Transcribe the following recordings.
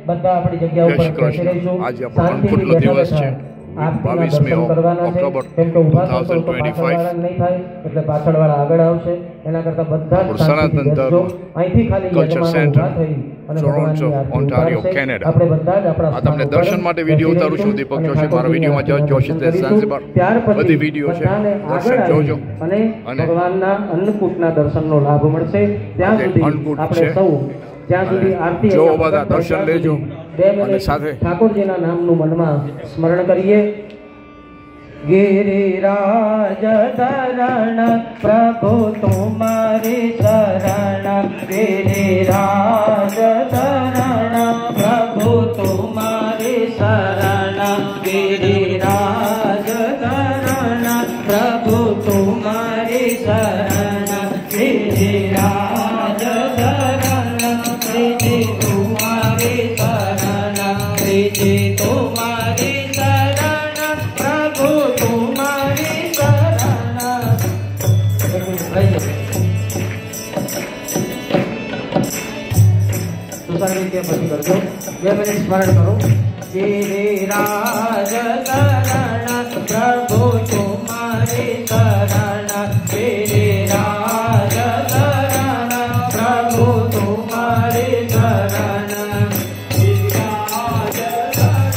બધા આપણી જગ્યા ઉપર બેસી રહીશું. આજે આપણો અન્નકૂટનો દિવસ છે 22મી ઓક્ટોબર 2025 નહીં થાય એટલે પાછળવાળા આગળ આવશે. એના કરતા બધા સનાતન ધર્મ અહીંથી ખાલી culture centre Toronto Ontario Canada. આપણે બધા જ આપણા આ તમને દર્શન માટે વિડીયો ઉતારું છું. દીપક જોશી મારા વિડીયોમાં જજ જોશી તે ઝાંઝીબાર બધી વિડીયો છે, દર્શન જોજો અને ભગવાનના અન્નકૂટના દર્શનનો લાભ મળશે. ત્યાં સુધી આપણે સૌ જ્યાં સુધી આરતી જો બધા દર્શન લેજો 2 મિનિટ ઠાકોરજીના નામનું મનમાં સ્મરણ કરીએ. गिरिराज धरण प्रभु तुम्हारी शरण, गिरिराज धरण प्रभु तुम्हारी शरण, गिरिराज धरण प्रभु तुम्हारी शरण, गिरिराज धरण प्रीति तुम्हारी शरण, प्रीति तुम्हारी पति कर दो. 2 मिनट स्मरण करो. गिरिराज शरण प्रभु तुम्हारी शरण, गिरिराज शरण प्रभु तुम्हारी शरण, गिरिराज शरण प्रभु तुम्हारी शरण, गिरिराज शरण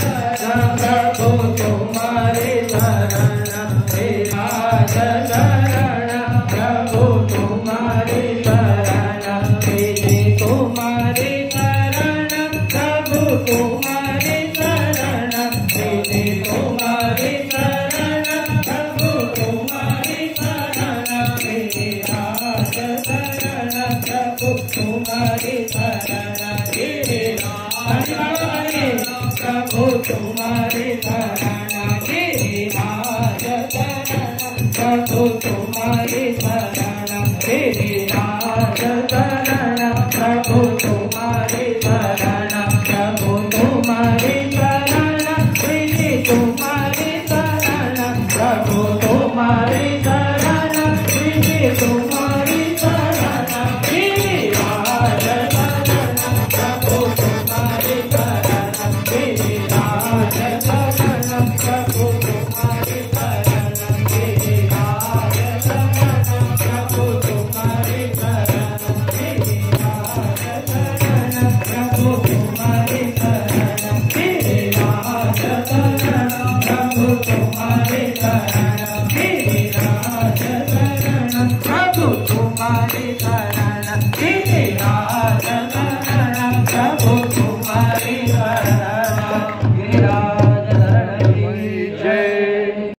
प्रभु तुम्हारी शरण, प्रीति तुम्हारी तुम्हारी शरण, प्रीति तुम्हारी शरण प्रभु तुम्हारी शरण, गिरिराज शरण प्रभु तुम्हारी शरण, गिरिराज प्रभु तुम्हारी शरण, गिरिराज शरण प्रभु तुम्हारी शरण, गिरिराज शरण प्रभु तुम्हारी शरण, प्रभु तुम्हारी शरण, प्रीति तुम्हारी शरण, प्रभु तुम्हारी शरण, प्रीति तुम्हारी शरण, गिरिराज शरण प्रभु तुम्हारी शरण, गिरिराज शरण प्रभु तुम्हारी शरण, गिरिराज शरण प्रभु तुम्हारी शरण, गिरिराज शरण प्रभु तुम्हारी शरण, गिरिराज शरण प्रभु तुम्हारी शरण, गिरिराज शरण प्रभु तुम्हारी शरण, गिरिराज शरण प्रभु तुम्हारी शरण.